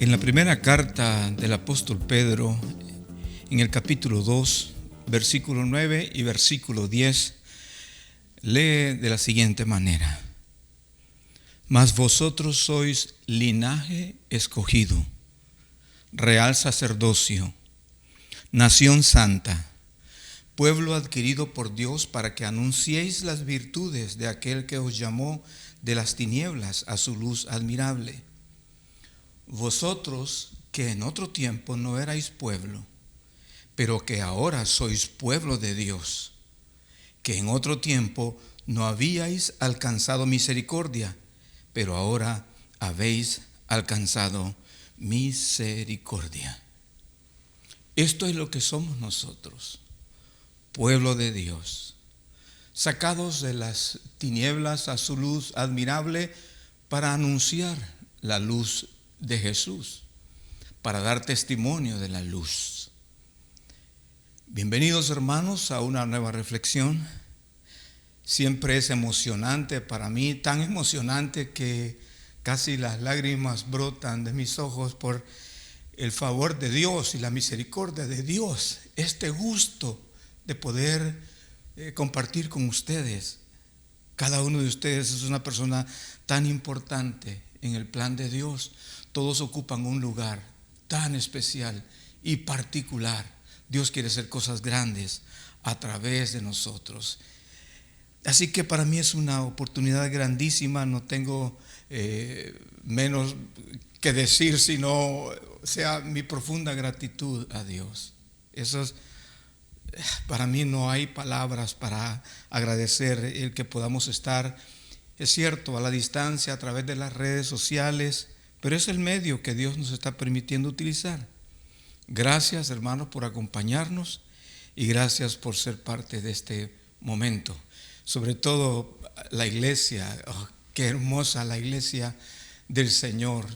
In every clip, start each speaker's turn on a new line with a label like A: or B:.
A: En la primera carta del apóstol Pedro, en el capítulo 2, versículo 9 y versículo 10, lee de la siguiente manera: Mas vosotros sois linaje escogido, real sacerdocio, nación santa, pueblo adquirido por Dios, para que anunciéis las virtudes de aquel que os llamó de las tinieblas a su luz admirable. Vosotros que en otro tiempo no erais pueblo, pero que ahora sois pueblo de Dios, que en otro tiempo no habíais alcanzado misericordia, pero ahora habéis alcanzado misericordia. Esto es lo que somos nosotros, pueblo de Dios, sacados de las tinieblas a su luz admirable para anunciar la luz de Jesús, para dar testimonio de la luz. Bienvenidos, hermanos, a una nueva reflexión. Siempre es emocionante para mí, tan emocionante que casi las lágrimas brotan de mis ojos por el favor de Dios y la misericordia de Dios. Este gusto de poder compartir con ustedes. Cada uno de ustedes es una persona tan importante en el plan de Dios. Todos ocupan un lugar tan especial y particular. Dios quiere hacer cosas grandes a través de nosotros. Así que para mí es una oportunidad grandísima. No tengo menos que decir, sino sea mi profunda gratitud a Dios. Eso es, para mí no hay palabras para agradecer el que podamos estar, es cierto, a la distancia, a través de las redes sociales, pero es el medio que Dios nos está permitiendo utilizar. Gracias, hermanos, por acompañarnos y gracias por ser parte de este momento. Sobre todo la iglesia, qué hermosa la iglesia del Señor.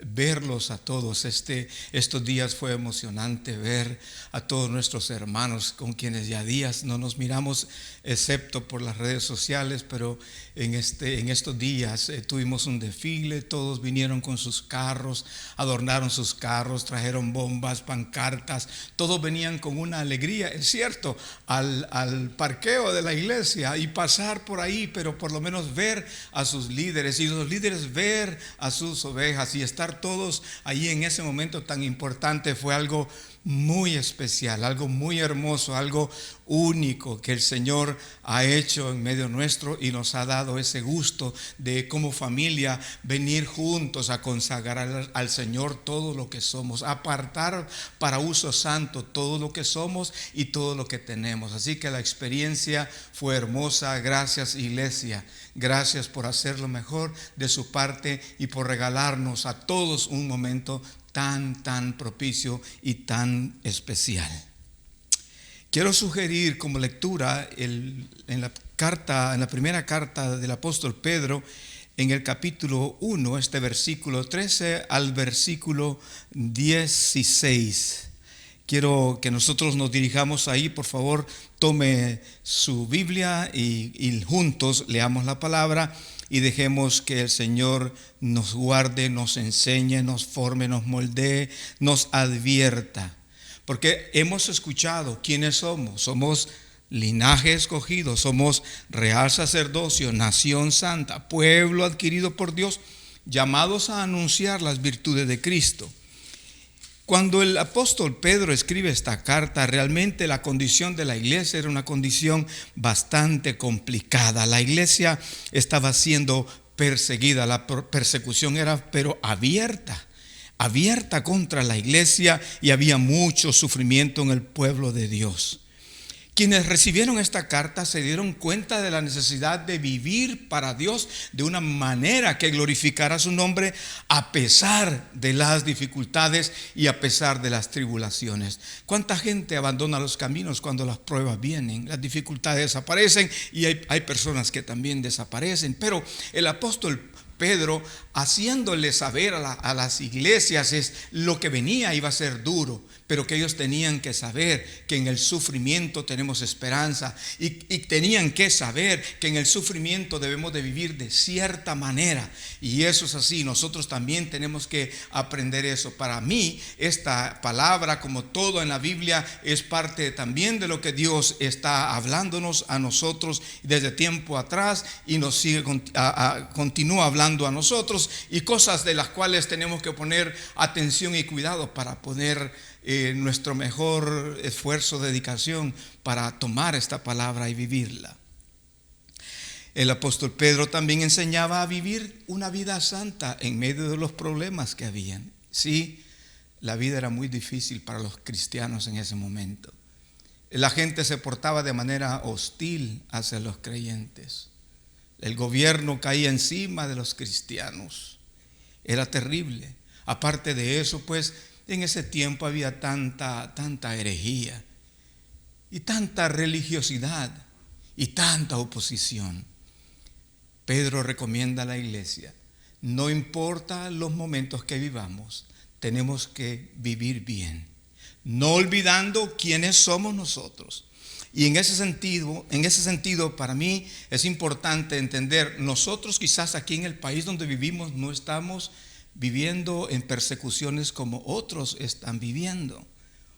A: Verlos a todos, estos días fue emocionante ver a todos nuestros hermanos con quienes ya días no nos miramos, excepto por las redes sociales, pero en estos días tuvimos un desfile. Todos vinieron con sus carros, adornaron sus carros, trajeron bombas, pancartas, todos venían con una alegría, es cierto, al parqueo de la iglesia y pasar por ahí, pero por lo menos ver a sus líderes y los líderes ver a sus ovejas y estar todos ahí en ese momento tan importante. Fue algo muy especial, algo muy hermoso, algo único que el Señor ha hecho en medio nuestro y nos ha dado ese gusto de como familia venir juntos a consagrar al Señor todo lo que somos, apartar para uso santo todo lo que somos y todo lo que tenemos. Así que la experiencia fue hermosa. Gracias, iglesia, gracias por hacer lo mejor de su parte y por regalarnos a todos un momento tan propicio y tan especial. Quiero sugerir como lectura en la primera carta del apóstol Pedro, en el capítulo 1, este versículo 13 al versículo 16. Quiero que nosotros nos dirijamos ahí. Por favor, tome su Biblia y juntos leamos la palabra y dejemos que el Señor nos guarde, nos enseñe, nos forme, nos moldee, nos advierta. Porque hemos escuchado quiénes somos. Somos linaje escogido, somos real sacerdocio, nación santa, pueblo adquirido por Dios, llamados a anunciar las virtudes de Cristo. Cuando el apóstol Pedro escribe esta carta, realmente la condición de la iglesia era una condición bastante complicada. La iglesia estaba siendo perseguida, la persecución era pero abierta contra la iglesia, y había mucho sufrimiento en el pueblo de Dios. Quienes recibieron esta carta se dieron cuenta de la necesidad de vivir para Dios de una manera que glorificara su nombre a pesar de las dificultades y a pesar de las tribulaciones. ¿Cuánta gente abandona los caminos cuando las pruebas vienen? Las dificultades aparecen y hay personas que también desaparecen. Pero el apóstol Pedro, haciéndole saber a las iglesias es lo que venía iba a ser duro, pero que ellos tenían que saber que en el sufrimiento tenemos esperanza y tenían que saber que en el sufrimiento debemos de vivir de cierta manera, y eso es así. Nosotros también tenemos que aprender eso. Para mí esta palabra, como todo en la Biblia, es parte también de lo que Dios está hablándonos a nosotros desde tiempo atrás, y nos sigue continúa hablando a nosotros, y cosas de las cuales tenemos que poner atención y cuidado para poner nuestro mejor esfuerzo, dedicación para tomar esta palabra y vivirla. El apóstol Pedro también enseñaba a vivir una vida santa en medio de los problemas que habían. Sí, la vida era muy difícil para los cristianos en ese momento. La gente se portaba de manera hostil hacia los creyentes. El gobierno caía encima de los cristianos. Era terrible. Aparte de eso, pues, en ese tiempo había tanta herejía y tanta religiosidad y tanta oposición. Pedro recomienda a la iglesia: no importa los momentos que vivamos, tenemos que vivir bien, no olvidando quiénes somos nosotros. Y en ese sentido, para mí es importante entender, nosotros quizás aquí en el país donde vivimos no estamos viviendo en persecuciones como otros están viviendo,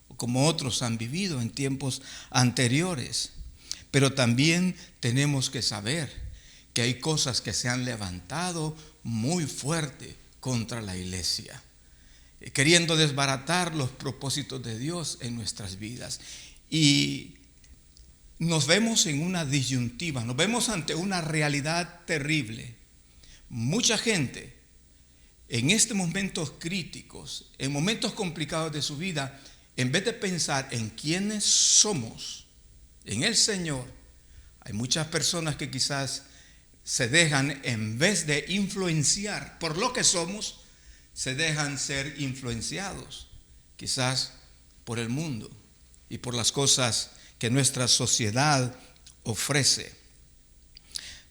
A: o como otros han vivido en tiempos anteriores. Pero también tenemos que saber que hay cosas que se han levantado muy fuerte contra la iglesia, queriendo desbaratar los propósitos de Dios en nuestras vidas. Y nos vemos en una disyuntiva, nos vemos ante una realidad terrible. Mucha gente en estos momentos críticos, en momentos complicados de su vida, en vez de pensar en quiénes somos, en el Señor, hay muchas personas que quizás se dejan, en vez de influenciar por lo que somos, se dejan ser influenciados quizás por el mundo y por las cosas que nuestra sociedad ofrece.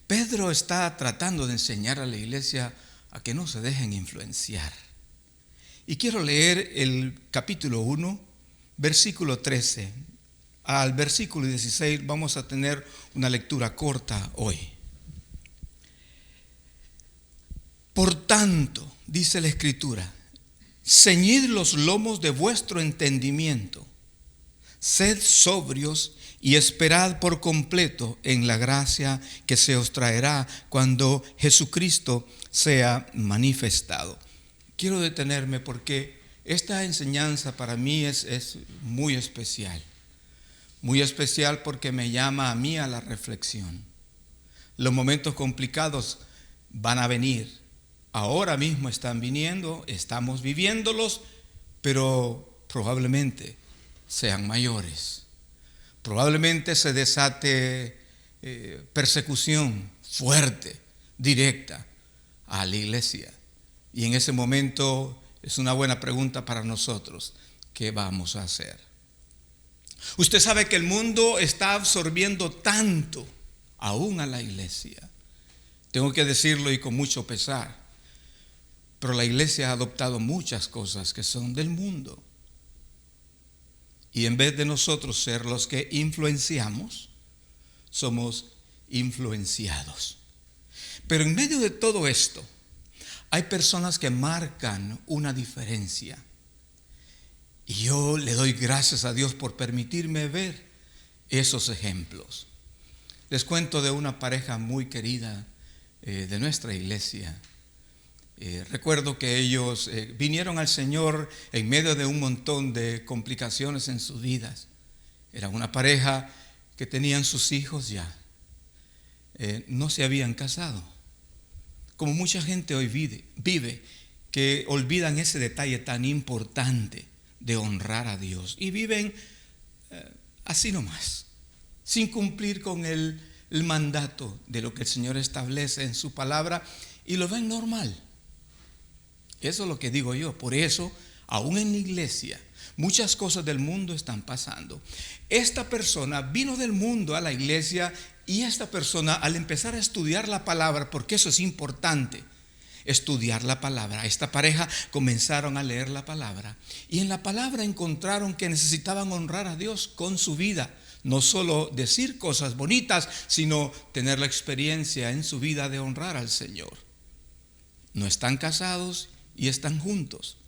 A: Pedro está tratando de enseñar a la iglesia a que no se dejen influenciar. Y quiero leer el capítulo 1, versículo 13 al versículo 16. Vamos a tener una lectura corta hoy. Por tanto, dice la Escritura, ceñid los lomos de vuestro entendimiento, sed sobrios y esperad por completo en la gracia que se os traerá cuando Jesucristo sea manifestado. Quiero detenerme porque esta enseñanza para mí es muy especial. Muy especial porque me llama a mí a la reflexión. Los momentos complicados van a venir. Ahora mismo están viniendo, estamos viviéndolos, pero probablemente sean mayores. Probablemente se desate persecución fuerte, directa a la iglesia. Y en ese momento es una buena pregunta para nosotros: ¿qué vamos a hacer? Usted sabe que el mundo está absorbiendo tanto aún a la iglesia. Tengo que decirlo y con mucho pesar. Pero la iglesia ha adoptado muchas cosas que son del mundo. Y en vez de nosotros ser los que influenciamos, somos influenciados. Pero en medio de todo esto, hay personas que marcan una diferencia. Y yo le doy gracias a Dios por permitirme ver esos ejemplos. Les cuento de una pareja muy querida de nuestra iglesia. Recuerdo que ellos vinieron al Señor en medio de un montón de complicaciones en sus vidas. Era una pareja que tenían sus hijos ya. No se habían casado. Como mucha gente hoy vive, que olvidan ese detalle tan importante de honrar a Dios. Y viven así nomás, sin cumplir con el mandato de lo que el Señor establece en su palabra, y lo ven normal. Eso es lo que digo yo. Por eso, aún en la iglesia, muchas cosas del mundo están pasando. Esta persona vino del mundo a la iglesia, y esta persona, al empezar a estudiar la palabra, porque eso es importante, estudiar la palabra. Esta pareja comenzaron a leer la palabra y en la palabra encontraron que necesitaban honrar a Dios con su vida. No solo decir cosas bonitas, sino tener la experiencia en su vida de honrar al Señor. No están casados y están juntos.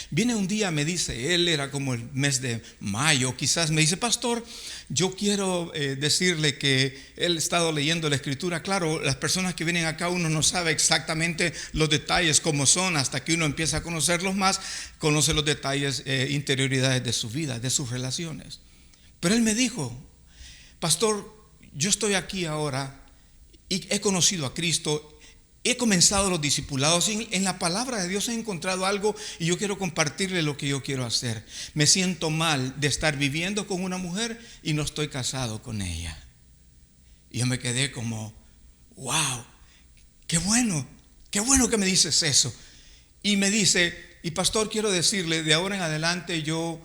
A: Viene un día, me dice, él era como el mes de mayo, quizás me dice: pastor, yo quiero decirle que él ha estado leyendo la escritura. Claro, las personas que vienen acá, uno no sabe exactamente los detalles como son, hasta que uno empieza a conocerlos más, conoce los detalles, interioridades de su vida, de sus relaciones. Pero él me dijo: pastor, yo estoy aquí ahora y he conocido a Cristo. He comenzado los discipulados y en la palabra de Dios he encontrado algo y yo quiero compartirle lo que yo quiero hacer. Me siento mal de estar viviendo con una mujer y no estoy casado con ella. Y yo me quedé como: wow, qué bueno que me dices eso. Y me dice: y pastor, quiero decirle, de ahora en adelante yo...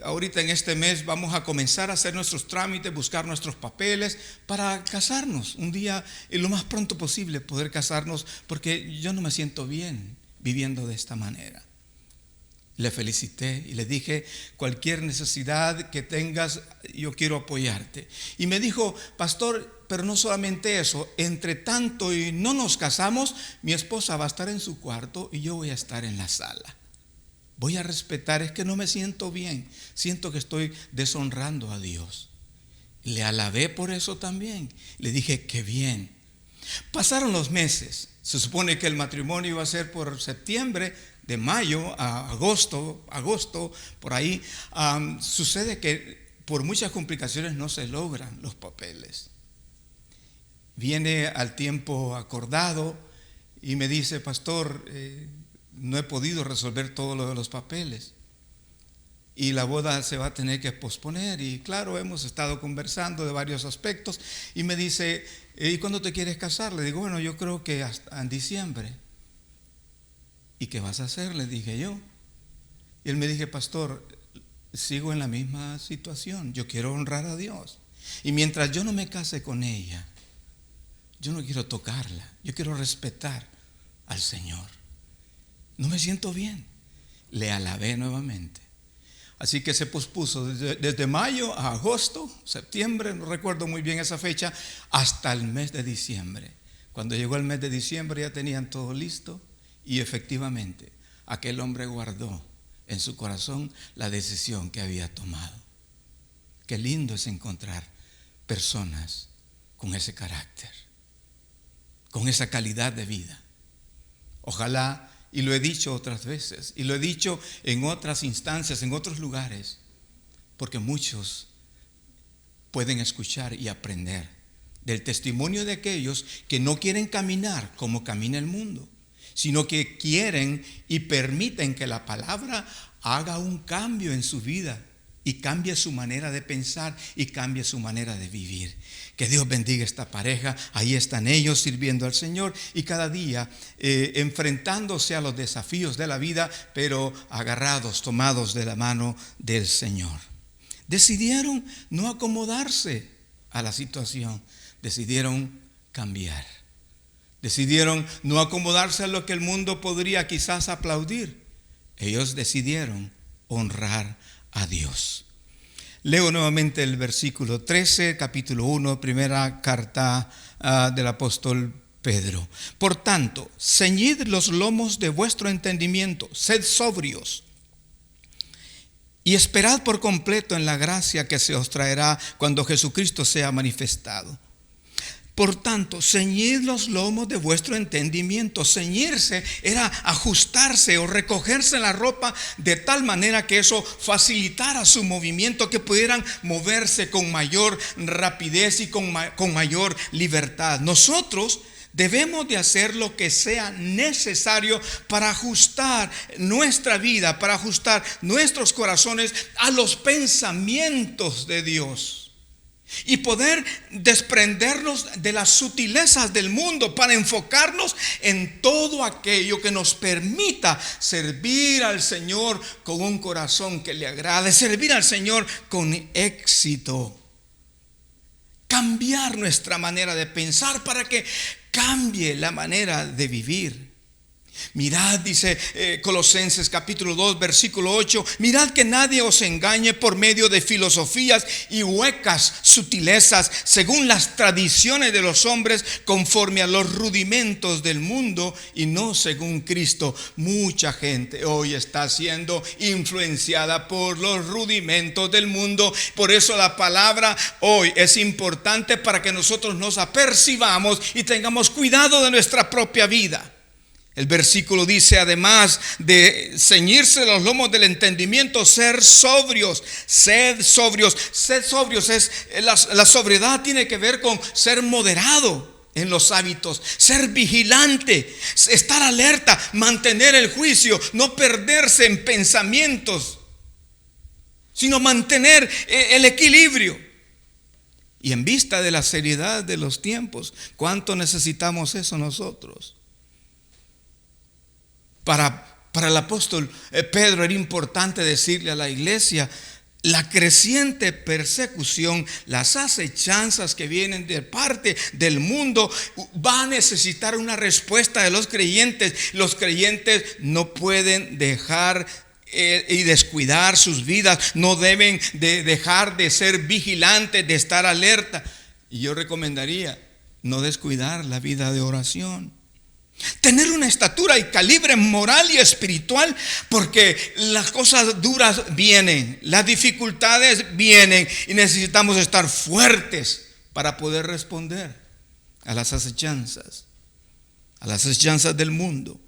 A: ahorita en este mes vamos a comenzar a hacer nuestros trámites, buscar nuestros papeles para casarnos un día, lo más pronto posible poder casarnos, porque yo no me siento bien viviendo de esta manera. Le felicité y le dije: cualquier necesidad que tengas, yo quiero apoyarte. Y me dijo: pastor, pero no solamente eso, entre tanto y no nos casamos, mi esposa va a estar en su cuarto y yo voy a estar en la sala. Voy a respetar, es que no me siento bien, siento que estoy deshonrando a Dios. Le alabé por eso también. Le dije: qué bien. Pasaron los meses. Se supone que el matrimonio iba a ser por septiembre, de mayo a agosto, por ahí. Sucede que por muchas complicaciones no se logran los papeles. Viene al tiempo acordado y me dice: pastor, no he podido resolver todo lo de los papeles y la boda se va a tener que posponer. Y claro, hemos estado conversando de varios aspectos y me dice: ¿y cuándo te quieres casar? Le digo: bueno, yo creo que hasta en diciembre. ¿Y qué vas a hacer?, le dije yo. Y él me dice: pastor, sigo en la misma situación, yo quiero honrar a Dios y mientras yo no me case con ella, yo no quiero tocarla, yo quiero respetar al Señor. No me siento bien. Le alabé nuevamente. Así que se pospuso desde mayo a agosto, septiembre, no recuerdo muy bien esa fecha, hasta el mes de diciembre. Cuando llegó el mes de diciembre ya tenían todo listo y efectivamente aquel hombre guardó en su corazón la decisión que había tomado. Qué lindo es encontrar personas con ese carácter, con esa calidad de vida. Ojalá, y lo he dicho otras veces, y lo he dicho en otras instancias, en otros lugares, porque muchos pueden escuchar y aprender del testimonio de aquellos que no quieren caminar como camina el mundo, sino que quieren y permiten que la palabra haga un cambio en su vida y cambie su manera de pensar y cambie su manera de vivir. Que Dios bendiga esta pareja. Ahí están ellos sirviendo al Señor y cada día enfrentándose a los desafíos de la vida, pero agarrados, tomados de la mano del Señor. Decidieron no acomodarse a la situación, decidieron cambiar. Decidieron no acomodarse a lo que el mundo podría quizás aplaudir. Ellos decidieron honrar a Dios. Leo nuevamente el versículo 13, capítulo 1, primera carta del apóstol Pedro. Por tanto, ceñid los lomos de vuestro entendimiento, sed sobrios y esperad por completo en la gracia que se os traerá cuando Jesucristo sea manifestado. Por tanto, ceñid los lomos de vuestro entendimiento. Ceñirse era ajustarse o recogerse la ropa de tal manera que eso facilitara su movimiento, que pudieran moverse con mayor rapidez y con mayor libertad. Nosotros debemos de hacer lo que sea necesario para ajustar nuestra vida, para ajustar nuestros corazones a los pensamientos de Dios. Y poder desprendernos de las sutilezas del mundo para enfocarnos en todo aquello que nos permita servir al Señor con un corazón que le agrade, servir al Señor con éxito. Cambiar nuestra manera de pensar para que Cambie la manera de vivir. Mirad, dice Colosenses capítulo 2 versículo 8, mirad que nadie os engañe por medio de filosofías y huecas sutilezas, según las tradiciones de los hombres, conforme a los rudimentos del mundo y no según Cristo. Mucha gente hoy está siendo influenciada por los rudimentos del mundo. Por eso la palabra hoy es importante para que nosotros nos apercibamos y tengamos cuidado de nuestra propia vida. El versículo dice, además de ceñirse los lomos del entendimiento, ser sobrios, sed sobrios. Sed sobrios la sobriedad tiene que ver con ser moderado en los hábitos, ser vigilante, estar alerta, mantener el juicio, no perderse en pensamientos, sino mantener el equilibrio. Y en vista de la seriedad de los tiempos, ¿cuánto necesitamos eso nosotros? Para el apóstol Pedro era importante decirle a la iglesia: la creciente persecución, las acechanzas que vienen de parte del mundo, va a necesitar una respuesta de los creyentes. Los creyentes no pueden dejar y descuidar sus vidas, no deben de dejar de ser vigilantes, de estar alerta. Y yo recomendaría no descuidar la vida de oración. Tener una estatura y calibre moral y espiritual, porque las cosas duras vienen, las dificultades vienen y necesitamos estar fuertes para poder responder a las acechanzas del mundo,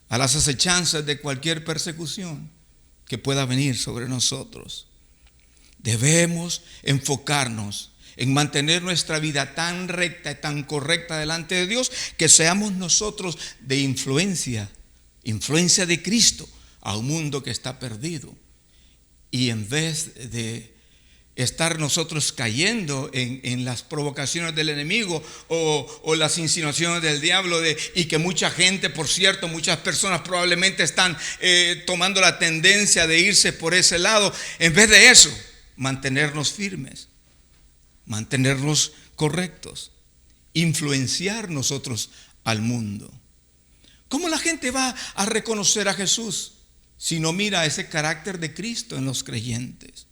A: a las acechanzas de cualquier persecución que pueda venir sobre nosotros. Debemos enfocarnos en mantener nuestra vida tan recta y tan correcta delante de Dios, que seamos nosotros de influencia de Cristo a un mundo que está perdido. Y en vez de estar nosotros cayendo en las provocaciones del enemigo o las insinuaciones del diablo, y que mucha gente, por cierto, muchas personas probablemente están tomando la tendencia de irse por ese lado, en vez de eso, mantenernos firmes, mantenernos correctos, influenciar nosotros al mundo. ¿Cómo la gente va a reconocer a Jesús si no mira ese carácter de Cristo en los creyentes?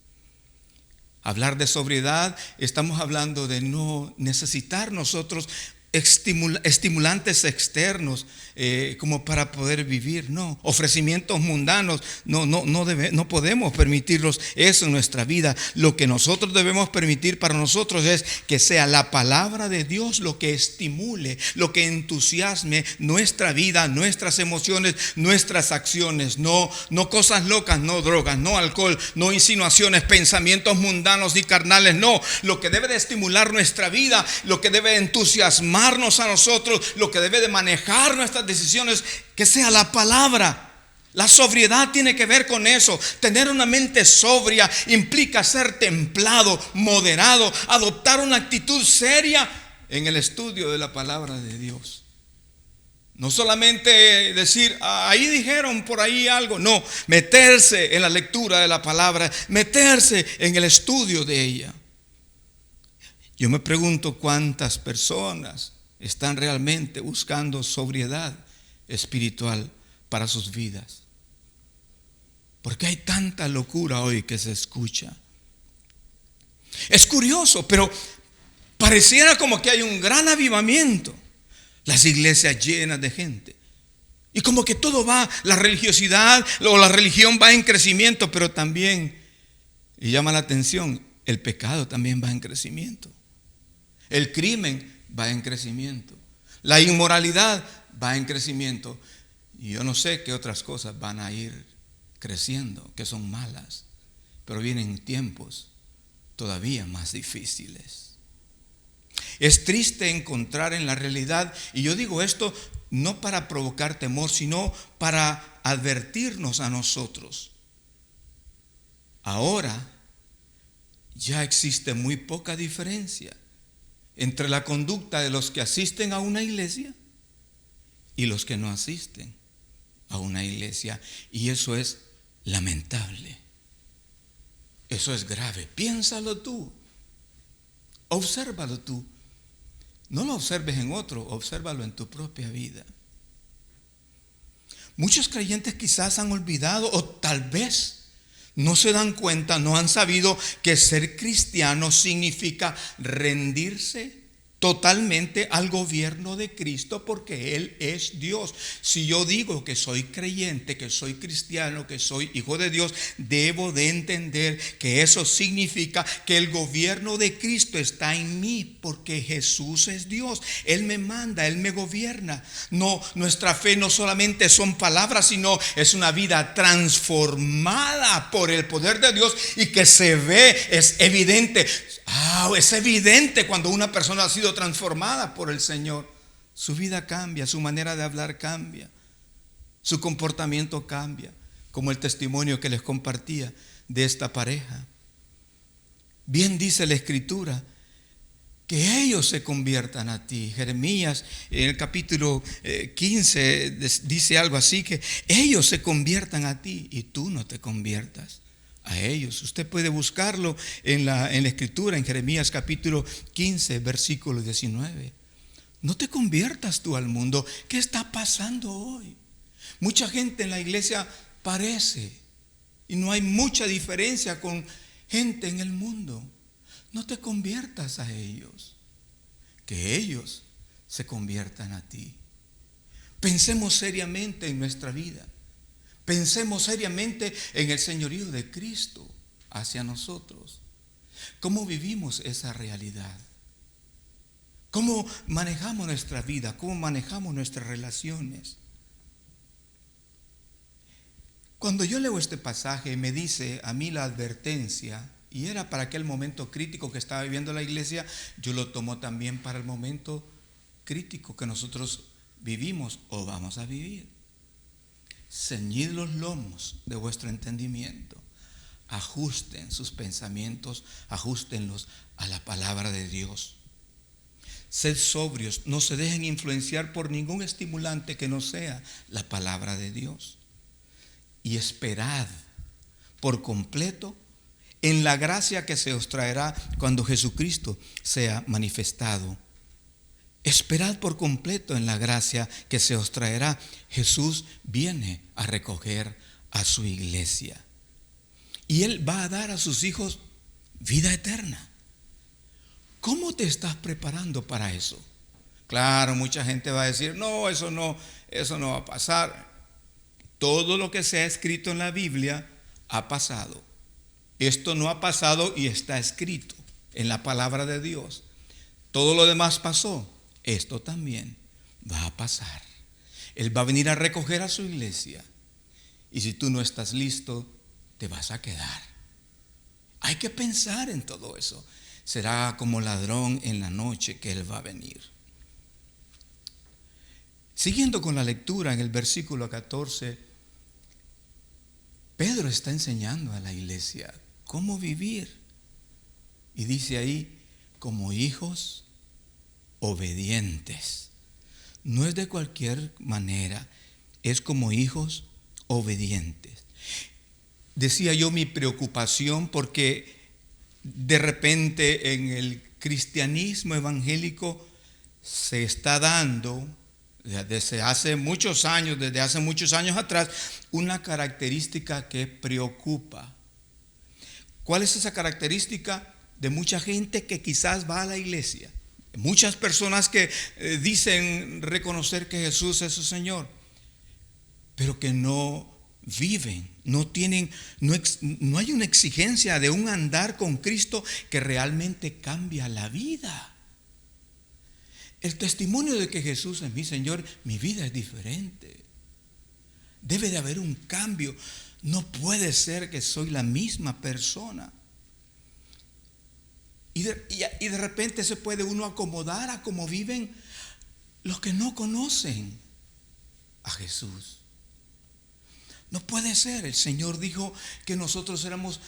A: Hablar de sobriedad, estamos hablando de no necesitar nosotros estimulantes externos como para poder vivir. No, ofrecimientos mundanos, no podemos permitirlos eso en nuestra vida. Lo que nosotros debemos permitir para nosotros es que sea la palabra de Dios lo que estimule, lo que entusiasme nuestra vida, nuestras emociones, nuestras acciones. No cosas locas, no drogas, no alcohol, no insinuaciones, pensamientos mundanos y carnales. No, lo que debe de estimular nuestra vida, lo que debe de entusiasmarnos a nosotros, lo que debe de manejar nuestras decisiones, que sea la palabra. La sobriedad tiene que ver con eso. Tener una mente sobria implica ser templado, moderado, adoptar una actitud seria en el estudio de la palabra de Dios. No solamente decir, ahí dijeron por ahí algo. No, meterse en la lectura de la palabra, meterse en el estudio de ella. Yo me pregunto cuántas personas están realmente buscando sobriedad espiritual para sus vidas. Porque hay tanta locura hoy que se escucha. Es curioso, pero pareciera como que hay un gran avivamiento. Las iglesias llenas de gente. Y como que todo va, la religiosidad o la religión va en crecimiento, pero también, y llama la atención, el pecado también va en crecimiento. El crimen va en crecimiento. La inmoralidad va en crecimiento. Y yo no sé qué otras cosas van a ir creciendo, que son malas. Pero vienen tiempos todavía más difíciles. Es triste encontrar en la realidad, y yo digo esto no para provocar temor, sino para advertirnos a nosotros. Ahora ya existe muy poca diferencia entre la conducta de los que asisten a una iglesia y los que no asisten a una iglesia. Y eso es lamentable. Eso es grave. Piénsalo tú. Obsérvalo tú. No lo observes en otro, obsérvalo en tu propia vida. Muchos creyentes quizás han olvidado o tal vez no se dan cuenta, no han sabido que ser cristiano significa rendirse totalmente al gobierno de Cristo, porque Él es Dios. Si yo digo que soy creyente, que soy cristiano, que soy hijo de Dios, debo de entender que eso significa que el gobierno de Cristo está en mí, porque Jesús es Dios. Él me manda, Él me gobierna. No, nuestra fe no solamente son palabras, sino es una vida transformada por el poder de Dios y que se ve, es evidente. Es evidente cuando una persona ha sido transformada por el Señor. Su vida cambia, su manera de hablar cambia, su comportamiento cambia, como el testimonio que les compartía de esta pareja. Bien dice la Escritura que ellos se conviertan a ti. Jeremías en el capítulo 15 dice algo así, que ellos se conviertan a ti y tú no te conviertas a ellos. Usted puede buscarlo en la Escritura, en Jeremías capítulo 15, versículo 19. No te conviertas tú al mundo. ¿Qué está pasando hoy? Mucha gente en la iglesia parece, y no hay mucha diferencia con gente en el mundo. No te conviertas a ellos, que ellos se conviertan a ti. Pensemos seriamente en nuestra vida. Pensemos seriamente en el señorío de Cristo hacia nosotros. ¿Cómo vivimos esa realidad? ¿Cómo manejamos nuestra vida? ¿Cómo manejamos nuestras relaciones? Cuando yo leo este pasaje, me dice a mí la advertencia, y era para aquel momento crítico que estaba viviendo la iglesia, yo lo tomo también para el momento crítico que nosotros vivimos o vamos a vivir. Ceñid los lomos de vuestro entendimiento, ajusten sus pensamientos, ajustenlos a la palabra de Dios. Sed sobrios, no se dejen influenciar por ningún estimulante que no sea la palabra de Dios. Y esperad por completo en la gracia que se os traerá cuando Jesucristo sea manifestado. Esperad por completo en la gracia que se os traerá. Jesús viene a recoger a su iglesia. Y Él va a dar a sus hijos vida eterna. ¿Cómo te estás preparando para eso? Claro, mucha gente va a decir, no, eso no va a pasar. Todo lo que se ha escrito en la Biblia ha pasado. Esto no ha pasado y está escrito en la palabra de Dios. Todo lo demás pasó. Esto también va a pasar. Él va a venir a recoger a su iglesia. Y si tú no estás listo, te vas a quedar. Hay que pensar en todo eso. Será como ladrón en la noche que Él va a venir. Siguiendo con la lectura en el versículo 14, Pedro está enseñando a la iglesia cómo vivir. Y dice ahí, como hijos obedientes. No es de cualquier manera, es como hijos obedientes. Decía yo mi preocupación porque de repente en el cristianismo evangélico se está dando desde hace muchos años atrás, una característica que preocupa. ¿Cuál es esa característica? De mucha gente que quizás va a la iglesia, muchas personas que dicen reconocer que Jesús es su Señor, pero que no viven, no hay una exigencia de un andar con Cristo que realmente cambia la vida. El testimonio de que Jesús es mi Señor, mi vida es diferente. Debe de haber un cambio. No puede ser que soy la misma persona. Y de repente se puede uno acomodar a cómo viven los que no conocen a Jesús. No puede ser. El Señor dijo que nosotros éramos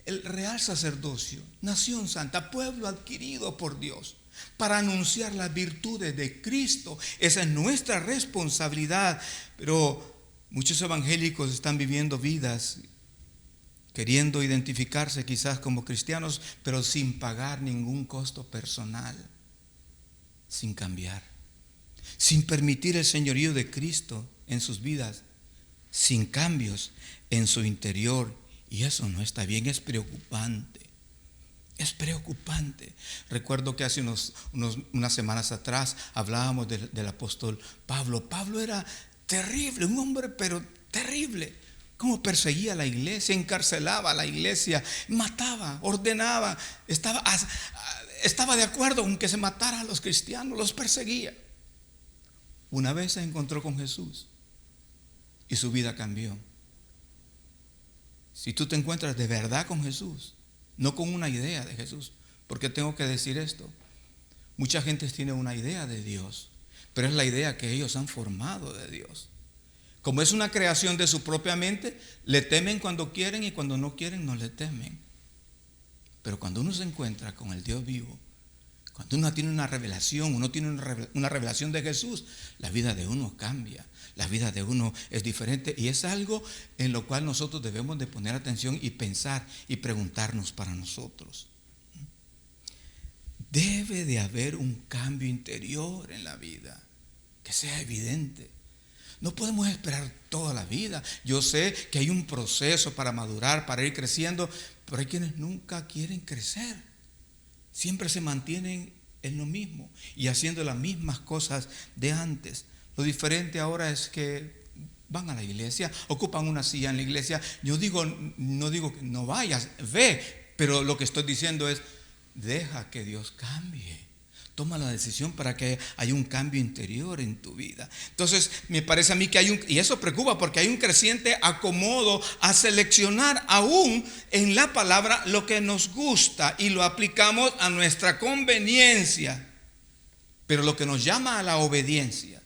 A: el real sacerdocio, nación santa, pueblo adquirido por Dios, para anunciar las virtudes de Cristo. Esa es nuestra responsabilidad. Pero muchos evangélicos están viviendo vidas queriendo identificarse quizás como cristianos, pero sin pagar ningún costo personal. sin cambiar, sin permitir el señorío de Cristo en sus vidas, sin cambios en su interior. Y eso no está bien, es preocupante. Es preocupante. Recuerdo que hace unas semanas atrás hablábamos del apóstol Pablo. Pablo era terrible, un hombre pero terrible. Cómo perseguía a la iglesia, encarcelaba a la iglesia, mataba, ordenaba, estaba de acuerdo con que se matara a los cristianos, los perseguía. Una vez se encontró con Jesús y su vida cambió. Si tú te encuentras de verdad con Jesús, no con una idea de Jesús, porque tengo que decir esto, mucha gente tiene una idea de Dios, pero es la idea que ellos han formado de Dios. Como es una creación de su propia mente, le temen cuando quieren y cuando no quieren no le temen. Pero cuando uno se encuentra con el Dios vivo, cuando uno tiene una revelación, uno tiene una revelación de Jesús, la vida de uno cambia, la vida de uno es diferente, y es algo en lo cual nosotros debemos de poner atención y pensar y preguntarnos para nosotros. Debe de haber un cambio interior en la vida, que sea evidente. No podemos esperar toda la vida. Yo sé que hay un proceso para madurar, para ir creciendo, pero hay quienes nunca quieren crecer. Siempre se mantienen en lo mismo y haciendo las mismas cosas de antes. Lo diferente ahora es que van a la iglesia, ocupan una silla en la iglesia. Yo no digo que no vayas, ve, pero lo que estoy diciendo es, deja que Dios cambie. Toma la decisión para que haya un cambio interior en tu vida. Entonces me parece a mí que y eso preocupa porque hay un creciente acomodo a seleccionar aún en la palabra lo que nos gusta y lo aplicamos a nuestra conveniencia. Pero lo que nos llama a la obediencia,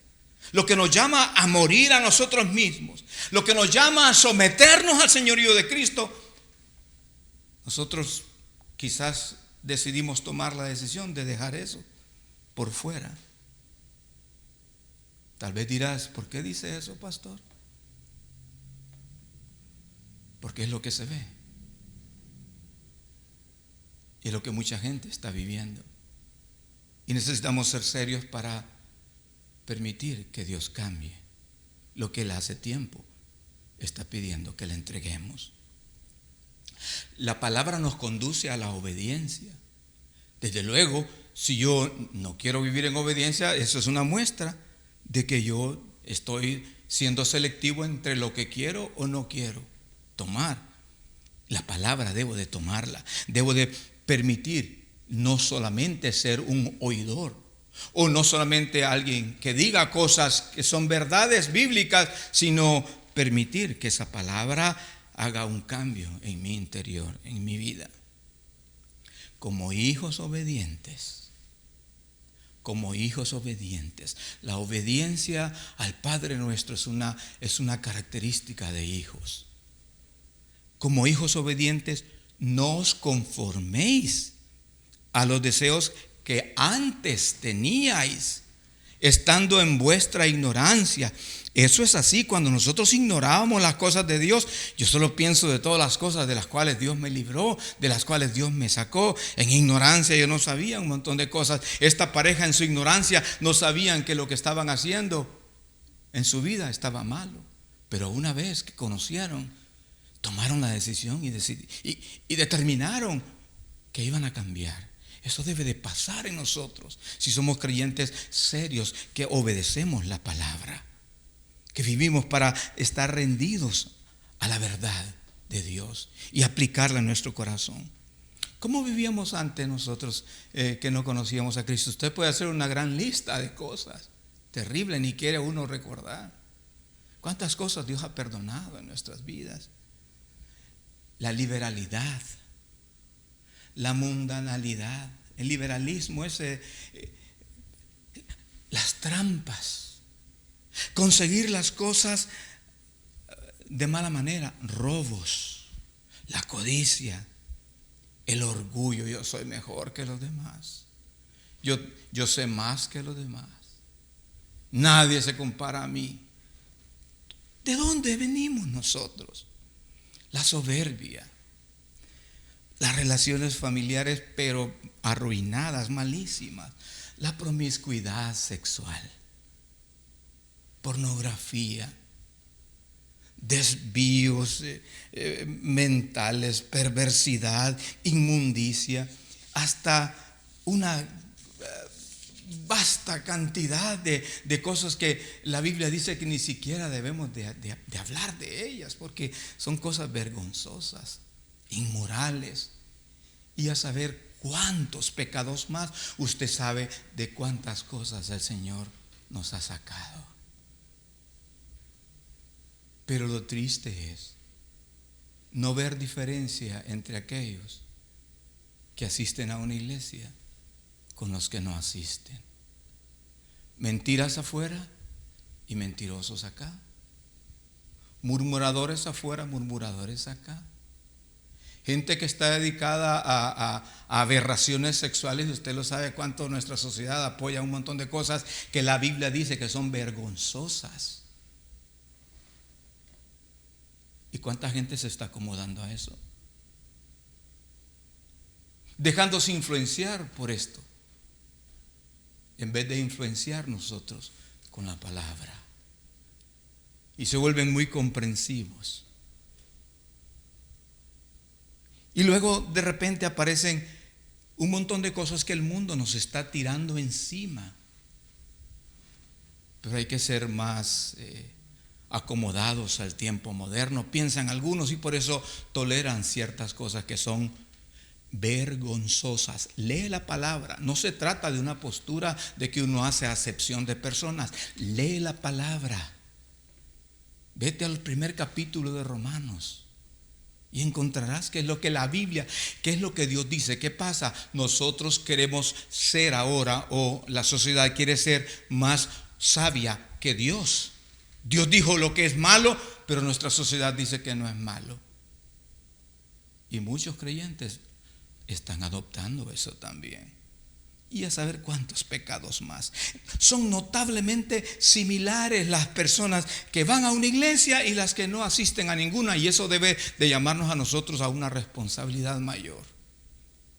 A: lo que nos llama a morir a nosotros mismos, lo que nos llama a someternos al señorío de Cristo, nosotros quizás decidimos tomar la decisión de dejar eso por fuera. Tal vez dirás, ¿por qué dice eso, pastor? Porque es lo que se ve. Y es lo que mucha gente está viviendo. Y necesitamos ser serios para permitir que Dios cambie lo que Él hace tiempo está pidiendo que le entreguemos. La palabra nos conduce a la obediencia. Desde luego, si yo no quiero vivir en obediencia, eso es una muestra de que yo estoy siendo selectivo entre lo que quiero o no quiero tomar. La palabra debo de tomarla, debo de permitir no solamente ser un oidor o no solamente alguien que diga cosas que son verdades bíblicas, sino permitir que esa palabra haga un cambio en mi interior, en mi vida. Como hijos obedientes, la obediencia al Padre nuestro es una característica de hijos. Como hijos obedientes, no os conforméis a los deseos que antes teníais, estando en vuestra ignorancia. Eso es así, cuando nosotros ignorábamos las cosas de Dios. Yo solo pienso de todas las cosas de las cuales Dios me libró, de las cuales Dios me sacó. En ignorancia yo no sabía un montón de cosas. Esta pareja en su ignorancia no sabían que lo que estaban haciendo en su vida estaba malo. Pero una vez que conocieron, tomaron la decisión y determinaron que iban a cambiar. Eso debe de pasar en nosotros si somos creyentes serios que obedecemos la palabra, que vivimos para estar rendidos a la verdad de Dios y aplicarla en nuestro corazón. ¿Cómo vivíamos antes nosotros que no conocíamos a Cristo? Usted puede hacer una gran lista de cosas terribles, ni quiere uno recordar. ¿Cuántas cosas Dios ha perdonado en nuestras vidas? La liberalidad, la mundanalidad, el liberalismo, las trampas, conseguir las cosas de mala manera, robos, la codicia, el orgullo. Yo soy mejor que los demás, yo sé más que los demás, nadie se compara a mí. ¿De dónde venimos nosotros? La soberbia, las relaciones familiares, pero arruinadas, malísimas. La promiscuidad sexual, pornografía, desvíos mentales, perversidad, inmundicia, hasta una vasta cantidad de cosas que la Biblia dice que ni siquiera debemos de hablar de ellas, porque son cosas vergonzosas, inmorales, y a saber cuántos pecados más. Usted sabe de cuántas cosas el Señor nos ha sacado. Pero lo triste es no ver diferencia entre aquellos que asisten a una iglesia con los que no asisten. Mentiras afuera y mentirosos acá. Murmuradores afuera, murmuradores acá. Gente que está dedicada a aberraciones sexuales. Usted lo sabe cuánto nuestra sociedad apoya un montón de cosas que la Biblia dice que son vergonzosas. ¿Y cuánta gente se está acomodando a eso? Dejándose influenciar por esto, en vez de influenciar nosotros con la palabra. Y se vuelven muy comprensivos. Y luego de repente aparecen un montón de cosas que el mundo nos está tirando encima. Pero hay que ser más acomodados al tiempo moderno, piensan algunos, y por eso toleran ciertas cosas que son vergonzosas. Lee la palabra. No se trata de una postura de que uno hace acepción de personas. Lee la palabra. Vete al primer capítulo de Romanos y encontrarás qué es lo que la Biblia, qué es lo que Dios dice. ¿Qué pasa? Nosotros queremos ser ahora, o la sociedad quiere ser más sabia que Dios. Dios dijo lo que es malo, pero nuestra sociedad dice que no es malo. Y muchos creyentes están adoptando eso también. Y a saber cuántos pecados más. Son notablemente similares las personas que van a una iglesia y las que no asisten a ninguna. Y eso debe de llamarnos a nosotros a una responsabilidad mayor,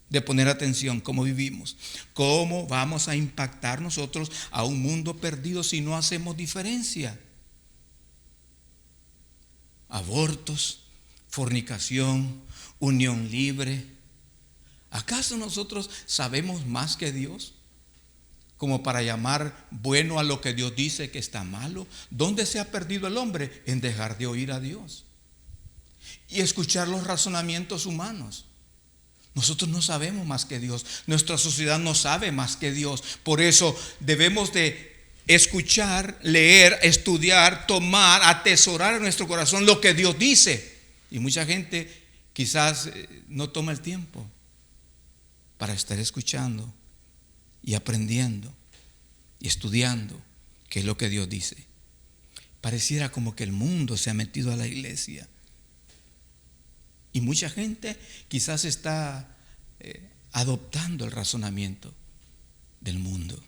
A: de poner atención cómo vivimos. ¿Cómo vamos a impactar nosotros a un mundo perdido si no hacemos diferencia? Abortos, fornicación, unión libre. ¿Acaso nosotros sabemos más que Dios como para llamar bueno a lo que Dios dice que está malo? ¿Dónde se ha perdido el hombre? En dejar de oír a Dios y escuchar los razonamientos humanos. Nosotros no sabemos más que Dios. Nuestra sociedad no sabe más que Dios. Por eso debemos de escuchar, leer, estudiar, tomar, atesorar en nuestro corazón lo que Dios dice. Y mucha gente quizás no toma el tiempo para estar escuchando y aprendiendo y estudiando qué es lo que Dios dice. Pareciera como que el mundo se ha metido a la iglesia. Y mucha gente quizás está adoptando el razonamiento del mundo.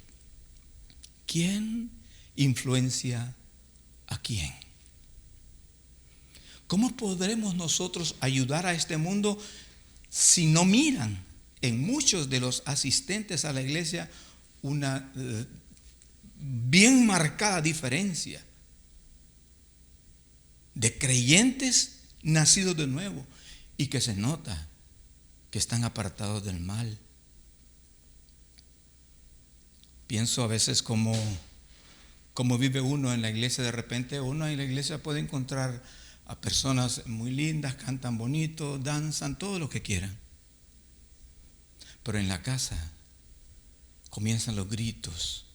A: ¿Quién influencia a quién? ¿Cómo podremos nosotros ayudar a este mundo si no miran en muchos de los asistentes a la iglesia una bien marcada diferencia de creyentes nacidos de nuevo y que se nota que están apartados del mal? Pienso a veces como vive uno en la iglesia. De repente uno en la iglesia puede encontrar a personas muy lindas, cantan bonito, danzan, todo lo que quieran. Pero en la casa comienzan los gritos,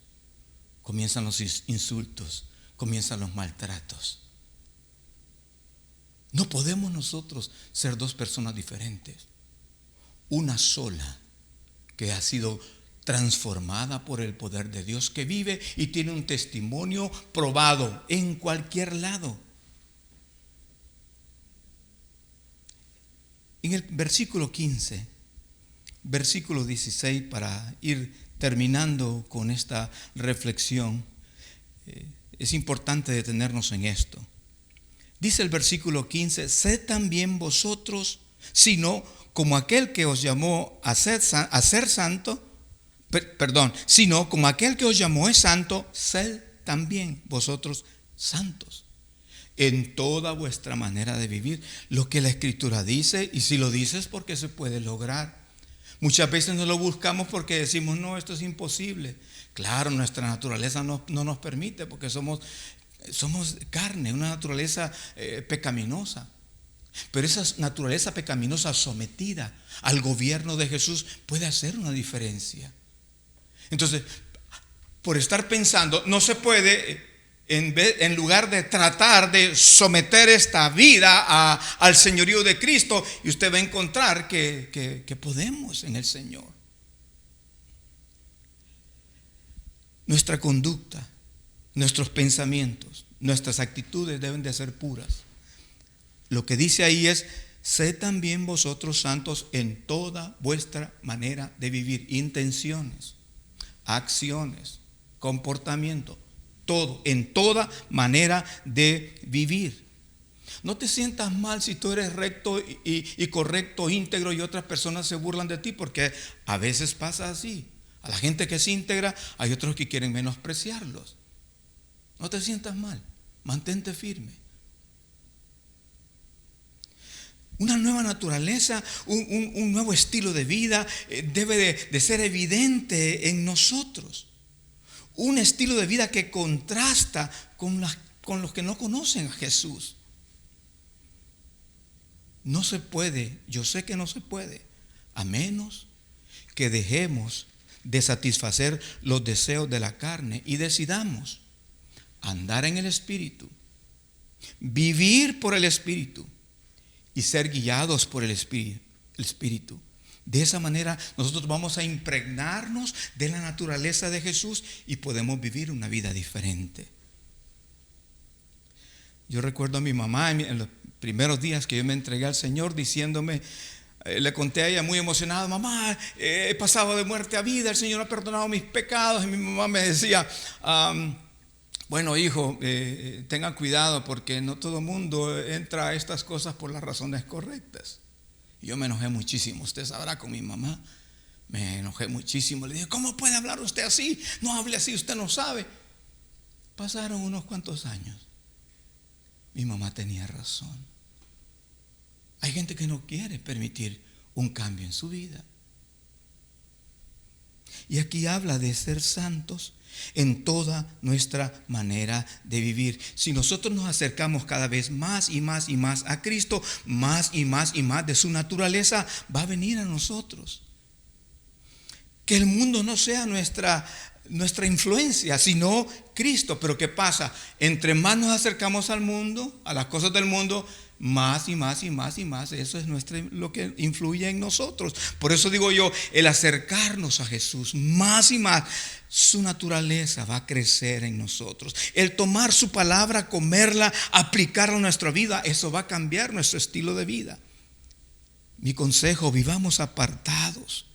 A: comienzan los insultos, comienzan los maltratos. No podemos nosotros ser dos personas diferentes. Una sola que ha sido transformada por el poder de Dios, que vive y tiene un testimonio probado en cualquier lado. En el versículo 15, versículo 16, para ir terminando con esta reflexión, es importante detenernos en esto. Dice el versículo 15: sed también vosotros, sino como aquel que os llamó a ser santo, sino como aquel que os llamó es santo, sed también vosotros santos en toda vuestra manera de vivir. Lo que la Escritura dice, y si lo dice es porque se puede lograr. Muchas veces no lo buscamos porque decimos, no, esto es imposible. Claro, nuestra naturaleza no nos permite, porque somos carne, una naturaleza pecaminosa. Pero esa naturaleza pecaminosa sometida al gobierno de Jesús puede hacer una diferencia. Entonces, por estar pensando, no se puede, en lugar de tratar de someter esta vida al señorío de Cristo, y usted va a encontrar que podemos en el Señor. Nuestra conducta, nuestros pensamientos, nuestras actitudes deben de ser puras. Lo que dice ahí es: sed también vosotros santos en toda vuestra manera de vivir, intenciones, acciones, comportamiento, todo, en toda manera de vivir. No te sientas mal si tú eres recto y correcto, íntegro, y otras personas se burlan de ti, porque a veces pasa así. A la gente que es íntegra hay otros que quieren menospreciarlos. No te sientas mal, mantente firme. Una nueva naturaleza, un nuevo estilo de vida debe de ser evidente en nosotros. Un estilo de vida que contrasta con los que no conocen a Jesús. No se puede, yo sé que no se puede, a menos que dejemos de satisfacer los deseos de la carne y decidamos andar en el Espíritu, vivir por el Espíritu y ser guiados por el Espíritu. De esa manera nosotros vamos a impregnarnos de la naturaleza de Jesús y podemos vivir una vida diferente. Yo recuerdo a mi mamá en los primeros días que yo me entregué al Señor, diciéndome, le conté a ella muy emocionado: mamá, he pasado de muerte a vida, el Señor ha perdonado mis pecados. Y mi mamá me decía, bueno, hijo, tenga cuidado, porque no todo el mundo entra a estas cosas por las razones correctas. Y yo me enojé muchísimo, usted sabrá, con mi mamá. Me enojé muchísimo, le dije: ¿cómo puede hablar usted así? No hable así, usted no sabe. Pasaron unos cuantos años. Mi mamá tenía razón. Hay gente que no quiere permitir un cambio en su vida. Y aquí habla de ser santos en toda nuestra manera de vivir. Si nosotros nos acercamos cada vez más y más y más a Cristo, más y más y más de su naturaleza va a venir a nosotros. Que el mundo no sea nuestra influencia, sino Cristo. Pero ¿qué pasa? Entre más nos acercamos al mundo, a las cosas del mundo, más y más y más y más, eso es lo que influye en nosotros. Por eso digo yo, el acercarnos a Jesús más y más, su naturaleza va a crecer en nosotros. El tomar su palabra, comerla, aplicarla a nuestra vida, eso va a cambiar nuestro estilo de vida. Mi consejo: vivamos apartados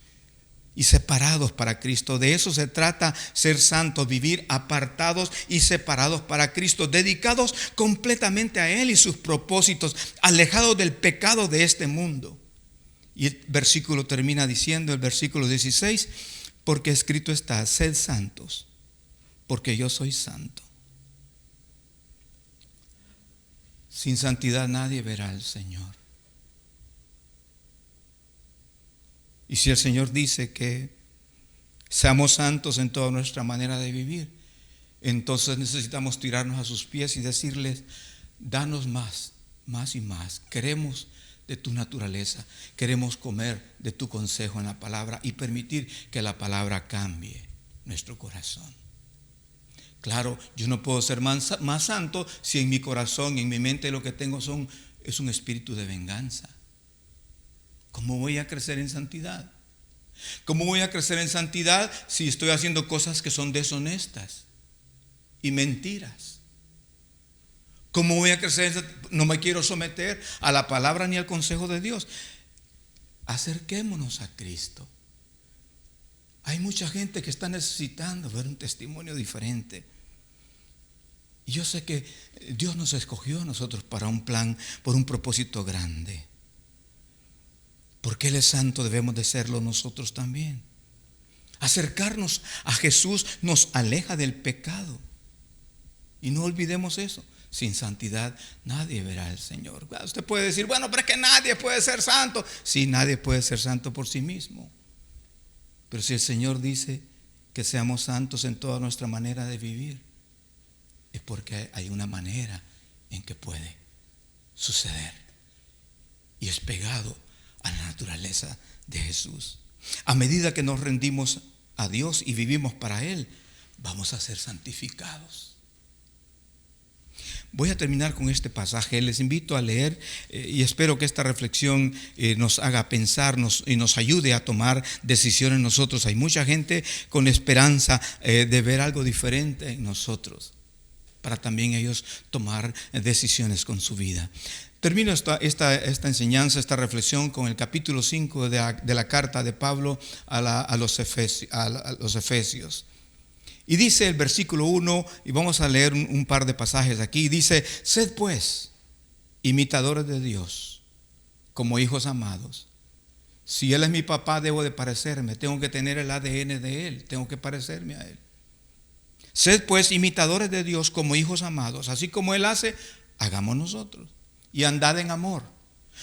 A: y separados para Cristo. De eso se trata ser santos, vivir apartados y separados para Cristo, dedicados completamente a Él y sus propósitos, alejados del pecado de este mundo. Y el versículo termina diciendo, el versículo 16, porque escrito está: sed santos, porque yo soy santo. Sin santidad nadie verá al Señor. Y si el Señor dice que seamos santos en toda nuestra manera de vivir, entonces necesitamos tirarnos a sus pies y decirles: danos más, más y más. Queremos de tu naturaleza, queremos comer de tu consejo en la palabra y permitir que la palabra cambie nuestro corazón. Claro, yo no puedo ser más santo si en mi corazón, en mi mente, lo que tengo es un espíritu de venganza. ¿Cómo voy a crecer en santidad? ¿Cómo voy a crecer en santidad si estoy haciendo cosas que son deshonestas y mentiras? ¿Cómo voy a crecer en santidad? No me quiero someter a la palabra ni al consejo de Dios. Acerquémonos a Cristo. Hay mucha gente que está necesitando ver un testimonio diferente. Y yo sé que Dios nos escogió a nosotros para un plan, por un propósito grande. porque Él es santo, debemos de serlo nosotros también. Acercarnos a Jesús nos aleja del pecado. Y no olvidemos eso. Sin santidad nadie verá al Señor. Usted puede decir, bueno, pero es que nadie puede ser santo. Sí, nadie puede ser santo por sí mismo. Pero si el Señor dice que seamos santos en toda nuestra manera de vivir, es porque hay una manera en que puede suceder. Y es pegado a la naturaleza de Jesús. A medida que nos rendimos a Dios y vivimos para Él, vamos a ser santificados. Voy a terminar con este pasaje. Les invito a leer y espero que esta reflexión nos haga pensar y nos ayude a tomar decisiones nosotros. Hay mucha gente con esperanza de ver algo diferente en nosotros, para también ellos tomar decisiones con su vida. Termino esta enseñanza, esta reflexión con el capítulo 5 de la carta de Pablo a los Efesios. Y dice el versículo 1, y vamos a leer un par de pasajes aquí. Dice: sed pues imitadores de Dios como hijos amados. Si Él es mi papá, debo de parecerme. Tengo que tener el ADN de Él. Tengo que parecerme a Él. Sed pues imitadores de Dios como hijos amados. Así como Él hace, hagamos nosotros. Y andad en amor,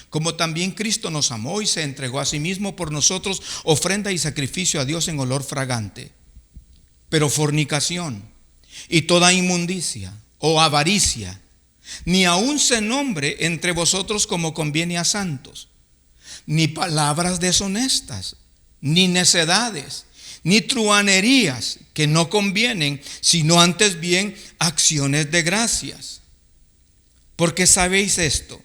A: como también Cristo nos amó y se entregó a sí mismo por nosotros, ofrenda y sacrificio a Dios en olor fragante. Pero fornicación y toda inmundicia o avaricia, ni aun se nombre entre vosotros como conviene a santos, ni palabras deshonestas, ni necedades, ni truhanerías que no convienen, sino antes bien acciones de gracias. Porque sabéis esto,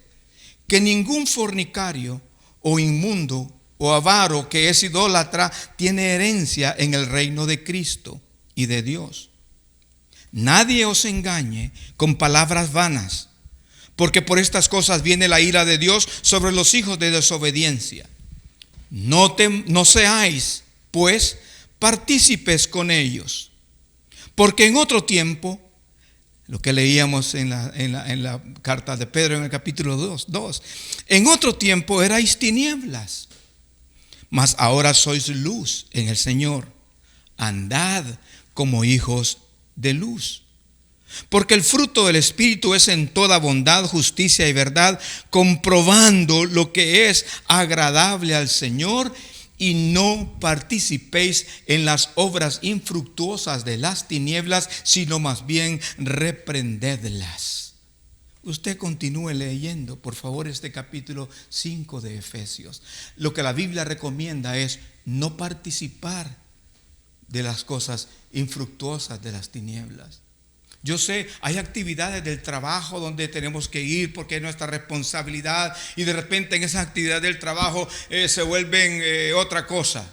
A: que ningún fornicario o inmundo o avaro que es idólatra tiene herencia en el reino de Cristo y de Dios. Nadie os engañe con palabras vanas, porque por estas cosas viene la ira de Dios sobre los hijos de desobediencia. No seáis, pues, partícipes con ellos, porque en otro tiempo, lo que leíamos en la carta de Pedro en el capítulo 2, en otro tiempo erais tinieblas, mas ahora sois luz en el Señor. Andad como hijos de luz. Porque el fruto del Espíritu es en toda bondad, justicia y verdad, comprobando lo que es agradable al Señor, y no participéis en las obras infructuosas de las tinieblas, sino más bien reprendedlas. Usted continúe leyendo, por favor, este capítulo 5 de Efesios. Lo que la Biblia recomienda es no participar de las cosas infructuosas de las tinieblas. Yo sé, hay actividades del trabajo donde tenemos que ir porque es nuestra responsabilidad, y de repente en esas actividades del trabajo se vuelven otra cosa,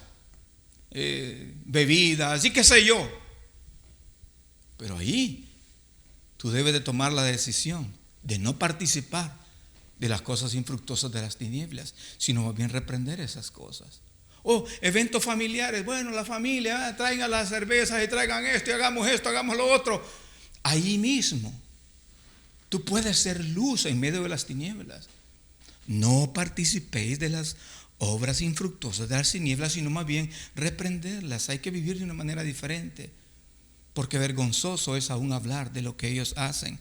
A: bebidas y qué sé yo. Pero ahí tú debes de tomar la decisión de no participar de las cosas infructuosas de las tinieblas, sino más bien reprender esas cosas. Eventos familiares, bueno, la familia, traigan las cervezas y traigan esto y hagamos lo otro. Ahí mismo tú puedes ser luz en medio de las tinieblas. No participéis de las obras infructuosas de las tinieblas, sino más bien reprenderlas. Hay que vivir de una manera diferente, porque vergonzoso es aún hablar de lo que ellos hacen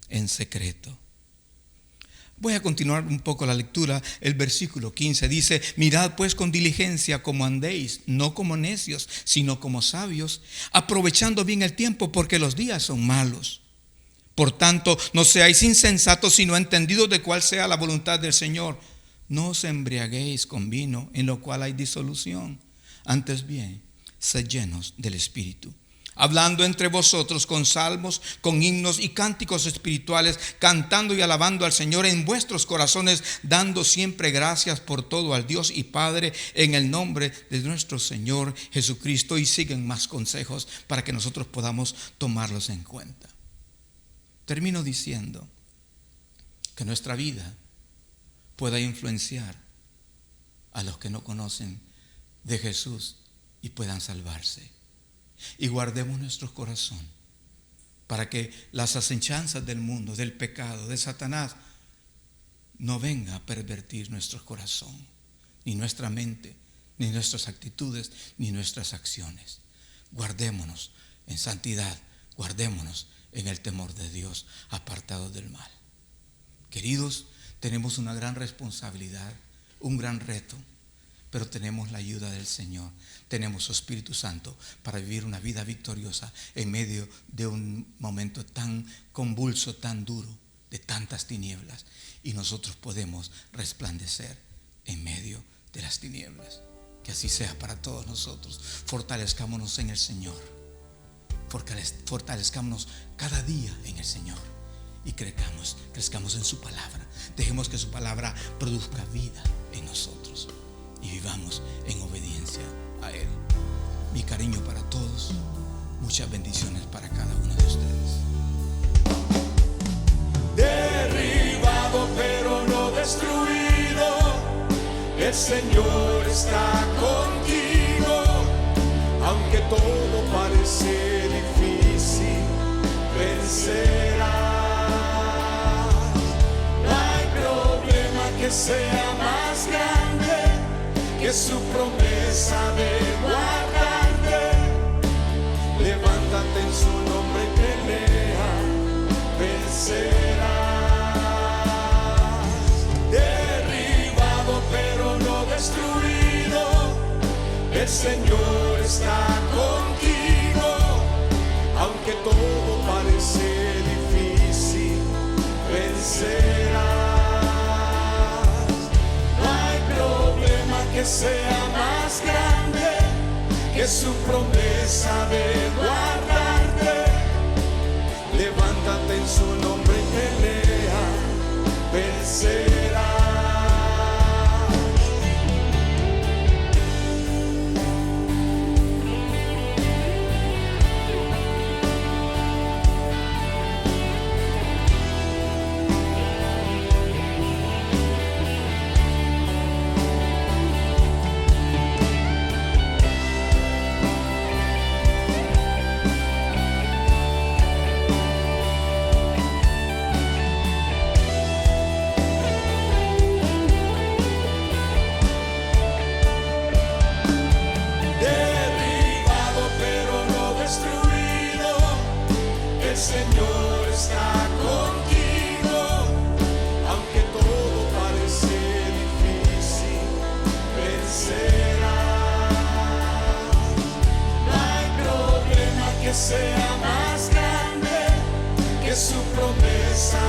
A: en secreto. Voy a continuar un poco la lectura. El versículo 15 dice: mirad pues con diligencia cómo andéis, no como necios, sino como sabios, aprovechando bien el tiempo, porque los días son malos. Por tanto, no seáis insensatos, sino entendidos de cuál sea la voluntad del Señor. No os embriaguéis con vino, en lo cual hay disolución. Antes bien, sed llenos del Espíritu, hablando entre vosotros con salmos, con himnos y cánticos espirituales, cantando y alabando al Señor en vuestros corazones, dando siempre gracias por todo al Dios y Padre, en el nombre de nuestro Señor Jesucristo. Y siguen más consejos para que nosotros podamos tomarlos en cuenta. Termino diciendo que nuestra vida pueda influenciar a los que no conocen de Jesús y puedan salvarse. Y guardemos nuestro corazón para que las asechanzas del mundo, del pecado, de Satanás, no venga a pervertir nuestro corazón. ni nuestra mente, ni nuestras actitudes, ni nuestras acciones. Guardémonos en santidad, guardémonos en el temor de Dios, apartados del mal. Queridos, tenemos una gran responsabilidad, un gran reto, pero tenemos la ayuda del Señor. Tenemos su Espíritu Santo para vivir una vida victoriosa en medio de un momento tan convulso, tan duro, de tantas tinieblas. Y nosotros podemos resplandecer en medio de las tinieblas. Que así sea para todos nosotros. Fortalezcámonos en el Señor. Fortalezcámonos cada día en el Señor. Y crezcamos en su palabra. Dejemos que su palabra produzca vida en nosotros. Y vivamos en obediencia a Él. Mi cariño para todos. Muchas bendiciones para cada uno de ustedes.
B: Derribado pero no destruido, el Señor está contigo. Aunque todo parece difícil, vencerás. No hay problema que sea más grande que su promesa de guardarte. Levántate en su nombre y pelea, vencerás. Derribado pero no destruido, el Señor está contigo. Aunque todo parece difícil, vencerás. Que sea más grande que su promesa de guardarte. Levántate en su nombre y pelea, vencerás. El Señor está contigo, aunque todo parece difícil, vencerás. No hay problema que sea más grande que su promesa.